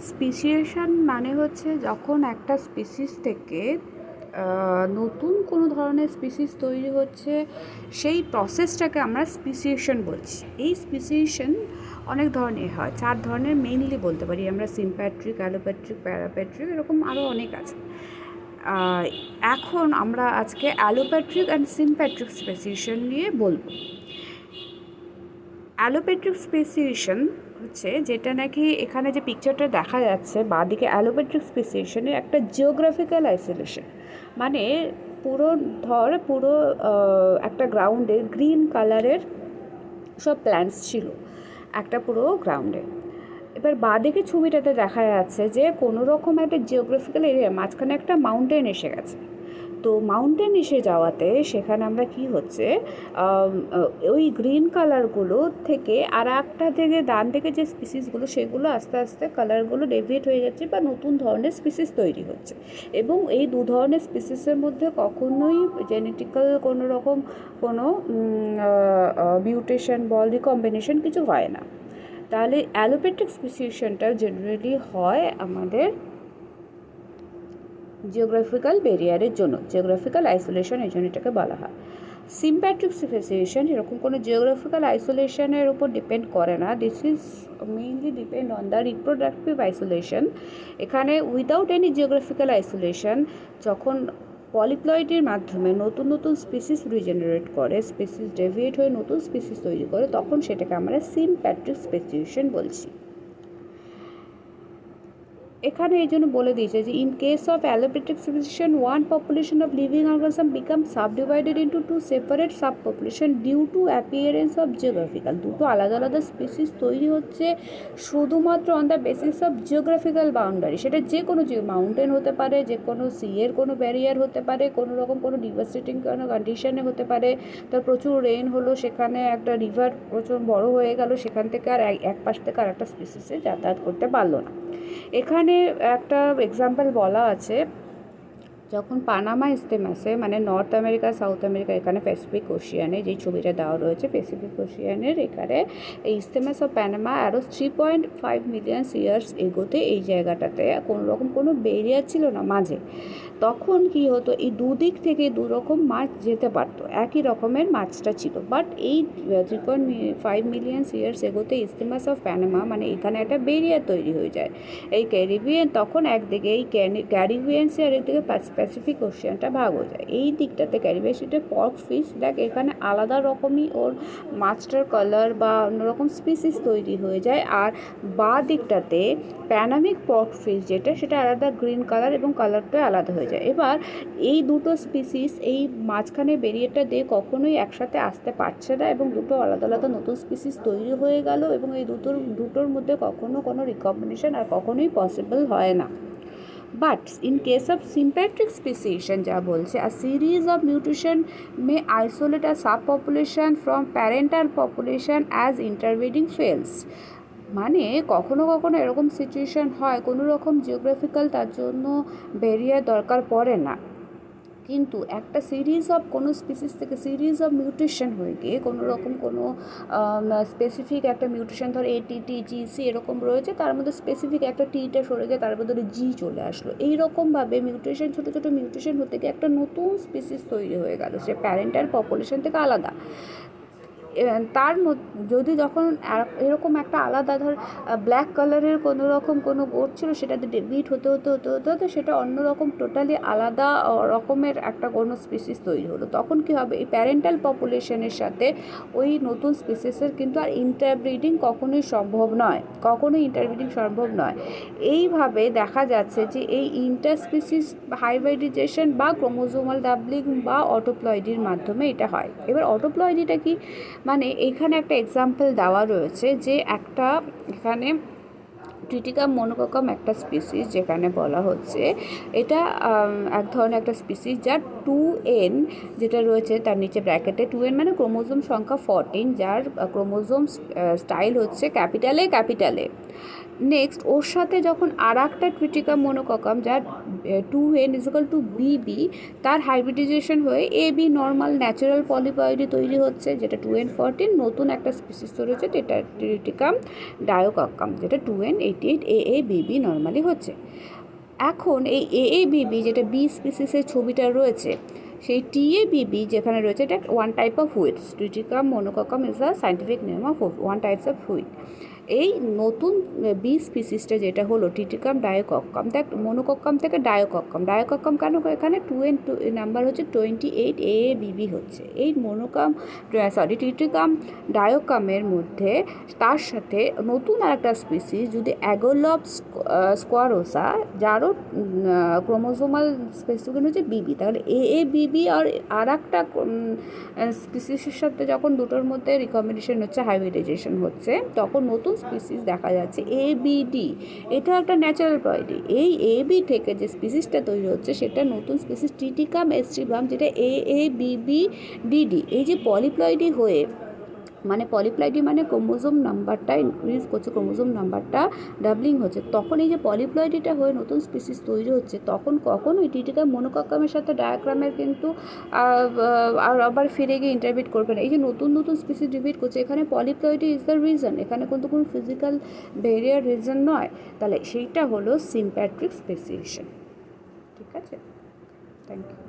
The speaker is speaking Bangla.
স্পেসিয়েশন মানে হচ্ছে যখন একটা স্পিসিস থেকে নতুন কোনো ধরনের স্পিসিস তৈরি হচ্ছে, সেই প্রসেসটাকে আমরা স্পেসিয়েশন বলছি। এই স্পেসিয়েশন অনেক ধরনের হয়, 4 ধরনের মেইনলি বলতে পারি আমরা: সিম্প্যাট্রিক, অ্যালোপ্যাট্রিক, প্যারাপ্যাট্রিক, এরকম আরও অনেক আছে। এখন আমরা আজকে অ্যালোপ্যাট্রিক অ্যান্ড সিম্প্যাট্রিক স্পেসিয়েশন নিয়ে বলবো। অ্যালোপ্যাট্রিক স্পেসিয়েশন হচ্ছে যেটা নাকি এখানে যে পিকচারটা দেখা যাচ্ছে বাঁদিকে, অ্যালোপ্যাট্রিক স্পেসিয়েশনের একটা জিওগ্রাফিক্যাল আইসোলেশন। মানে পুরো একটা গ্রাউন্ডে গ্রিন কালারের সব প্ল্যান্টস ছিল একটা পুরো গ্রাউন্ডে। এবার বাঁদিকে ছবিটাতে দেখা যাচ্ছে যে কোনো রকম একটা জিওগ্রাফিক্যাল এরিয়া মাঝখানে একটা মাউন্টেন এসে গেছে। তো মাউন্টেন এসে যাওয়াতে সেখানে আমরা কি হচ্ছে, ওই গ্রিন কালারগুলো থেকে আর একটা থেকে ডান থেকে যে স্পিসিসগুলো, সেগুলো আস্তে আস্তে কালারগুলো ডেভিয়েট হয়ে যাচ্ছে বা নতুন ধরনের স্পিসিস তৈরি হচ্ছে। এবং এই দু ধরনের স্পিসিসের মধ্যে কখনোই জেনেটিক্যাল কোনো মিউটেশন রিকম্বিনেশন কিছু হয় না। তাহলে অ্যালোপ্যাট্রিক স্পেসিয়েশনটা জেনারেলি হয় আমাদের জিওগ্রাফিক্যাল ব্যারিয়ারের জন্য, জিওগ্রাফিক্যাল আইসোলেশন এই জন্য এটাকে বলা হয়। সিম্প্যাট্রিক স্পেসিয়েশন এরকম কোনো জিওগ্রাফিক্যাল আইসোলেশনের উপর ডিপেন্ড করে না। This is mainly depend on the reproductive isolation. এখানে উইদাউট এনি জিওগ্রাফিক্যাল আইসোলেশন যখন পলিপ্লয়েডের মাধ্যমে নতুন নতুন স্পিসিস রিজেনারেট করে, স্পিসিস ডেভিয়েট হয়ে নতুন স্পিসিস তৈরি করে, তখন সেটাকে আমরা সিম্প্যাট্রিক স্পেসিয়েশন বলছি। এখানে এই জন্য বলে দিয়েছে যে in case of allopatric speciation, one population of living organism become subdivided into two separate sub population due to appearance of geographical. দুটো আলাদা আলাদা স্পিসিস তৈরি হচ্ছে শুধুমাত্র on the basis of geographical boundary. সেটা যে কোনো মাউন্টেন হতে পারে, যে কোনো সিয়ের কোনো ব্যারিয়ার হতে পারে, কোনো রকম কোনো ডিভাস্টেটিং কোনো কন্ডিশনে হতে পারে। তার প্রচুর রেইন হলো, সেখানে একটা রিভার প্রচুর বড় হয়ে গেল, সেখান থেকে আর এক পাশ থেকে আর একটা স্পিসিসে যাতায়াত করতে পারলো না। এখানে একটা এক্সাম্পল বলা আছে, যখন পানামা ইস্তেমাসে মানে নর্থ আমেরিকা, সাউথ আমেরিকা, এখানে প্যাসিফিক ওশিয়ানে যেই ছবিটা দেওয়া রয়েছে, প্যাসিফিক ওশিয়ানের এখানে এই ইস্তেমাস অফ পানামা আরও 3.5 মিলিয়ন ইয়ার্স এগোতে এই জায়গাটাতে কোনো রকম কোনো ব্যারিয়ার ছিল না মাঝে। তখন কি হতো, এই দুদিক থেকে দুরকম মাছ যেতে পারতো, একই রকমের মাছটা ছিল। বাট এই 3.5 মিলিয়ন ইয়ার্স এগোতে ইস্তেমাস অফ পানামা মানে এখানে একটা ব্যারিয়ার তৈরি হয়ে যায়। এই ক্যারিবিয়ান তখন একদিকে, এই ক্যারিবিয়ান সি আর একদিকে প্যাসিফিক ওশিয়ানটা ভাগ হয়ে যায়। এই দিকটাতে ক্যারিবিয়ান সিটের পর্ক ফিশ দেখ এখানে আলাদা রকমই ওর মাছটার কালার বা অন্যরকম স্পিসিস তৈরি হয়ে যায়। আর বা দিকটাতে প্যানামিক পর্ক ফিশ যেটা, সেটা আলাদা গ্রিন কালার এবং কালারটা আলাদা হয়ে যায়। এবার এই দুটো স্পিসিস এই মাঝখানে ব্যারিয়ারটা দিয়ে কখনোই একসাথে আসতে পারছে না এবং দুটো আলাদা আলাদা নতুন স্পিসিস তৈরি হয়ে গেল এবং এই দুটোর মধ্যে কখনো কোনো রিকম্বিনেশন আর কখনোই পসিবল হয় না। But in case of sympatric speciation যা বলছে, a series of mutation may isolate a subpopulation from parental population as interbreeding fails. মানে কখনো কখনো এরকম সিচুয়েশন হয়, কোনো রকম জিওগ্রাফিক্যাল তার জন্য ব্যারিয়ার দরকার পড়ে না, কিন্তু একটা সিরিজ অফ কোনো স্পিসিস থেকে সিরিজ অফ মিউটেশন হয়ে গিয়ে কোনো রকম কোনো স্পেসিফিক একটা মিউটেশন, ধর ATTGC এরকম রয়েছে, তার মধ্যে স্পেসিফিক একটা টিটা সরে গিয়ে তার বদলে জি চলে আসলো। এইরকমভাবে মিউটেশন, ছোটো ছোটো মিউটেশন হতে গিয়ে একটা নতুন স্পিসিস তৈরি হয়ে গেল, সে প্যারেন্টাল পপুলেশন থেকে আলাদা। তার যদি যখন এরকম একটা আলাদা, ধর ব্ল্যাক কালারের কোনো রকম কোনো গোট ছিল, সেটাতে ডেভিয়েট হতে হতে সেটা অন্যরকম টোটালি আলাদা রকমের একটা কোনো স্পিসিস তৈরি হলো। তখন কী হবে, এই প্যারেন্টাল পপুলেশনের সাথে ওই নতুন স্পিসিসের কিন্তু আর ইন্টারব্রিডিং কখনোই সম্ভব নয়। এইভাবে দেখা যাচ্ছে যে এই ইন্টারস্পিসিস হাইব্রিডাইজেশন বা ক্রোমোজোমাল ডাবলিং বা অটোপ্লয়েডির মাধ্যমে এটা হয়। এবার অটোপ্লয়েডিটা কি, মানে এইখানে একটা এক্সাম্পল দেওয়া রয়েছে যে একটা এখানে ট্রিটিকাম মনোকোকাম একটা স্পিসিস, যেখানে বলা হচ্ছে এটা এক ধরনের একটা স্পিসিস যার 2n যেটা রয়েছে তার নিচে ব্র্যাকেটে 2n মানে ক্রোমোজোম সংখ্যা 14, যার ক্রোমোজোম স্টাইল হচ্ছে ক্যাপিটালে। নেক্সট ওর সাথে যখন আর একটা ট্রিটিকাম মনোককাম যার 2n = BB, তার হাইব্রিডাইজেশন হয়ে AB নর্মাল ন্যাচারাল পলিপ্লয়েডি তৈরি হচ্ছে, যেটা 2n14 নতুন একটা স্পিসিস তৈরি হচ্ছে, যেটা ট্রিটিকাম ডায়োকক্কাম, যেটা 2n88 AABB নর্মালি হচ্ছে। এখন এই AABB যেটা বি স্পিসিসের ছবিটা রয়েছে, সেই TABB যেখানে রয়েছে, এটা one type of wheats. Triticum monococcum is a scientific name of one types of wheat. এই নতুন বি স্পিসিসটা যেটা হলো ট্রিটিকাম ডায়োকক্কাম, দেখ মনোকক্কাম থেকে ডায়োকক্কাম কেন এখানে 2n নাম্বার হচ্ছে 28 AABB হচ্ছে। এই ট্রিটিকাম ডায়োকামের মধ্যে তার সাথে নতুন আরেকটা স্পিসিস যদি অ্যাগোলপ স্কোয়ারোসা, যারও ক্রোমোজোমাল স্পেসিফিকেশন হচ্ছে BB, তাহলে AABB আর একটা স্পিসিসের সাথে যখন দুটোর মধ্যে রিকম্বিনেশন হচ্ছে, হাইব্রিডাইজেশন হচ্ছে, তখন নতুন স্পিসিস দেখা যাচ্ছে ABD। এটা একটা ন্যাচারাল পলিপ্লয়েডি। এই AB থেকে যে স্পিসিসটা তৈরি হচ্ছে সেটা নতুন স্পিসিস ট্রিটিকাম এস্ট্রিবাম, যেটা AABBDD। এই যে পলিপ্লয়েডি হয়ে পলিপ্লয়েডি মানে ক্রোমোজোম নাম্বারটা ইনক্রিজ করছে, ক্রোমোজোম নাম্বারটা ডাবলিং হচ্ছে, তখন এই যে পলিপ্লয়েডিটা হয়ে নতুন স্পিসিস তৈরি হচ্ছে, তখন কখন ওই ট্রিটিকাম মনোকক্কামের সাথে ডায়াগ্রামের কিন্তু আর আবার ফিরে গিয়ে ইন্টারভিট করবে না। এই যে নতুন স্পিসিস ডিভিট করছে, এখানে পলিপ্লয়েডি ইজ দ্য রিজন, এখানে কিন্তু কোনো ফিজিক্যাল ব্যারিয়ার রিজন নয়। তাহলে সেইটা হলো সিম্প্যাট্রিক স্পেসিয়েশন। ঠিক আছে, থ্যাংক ইউ।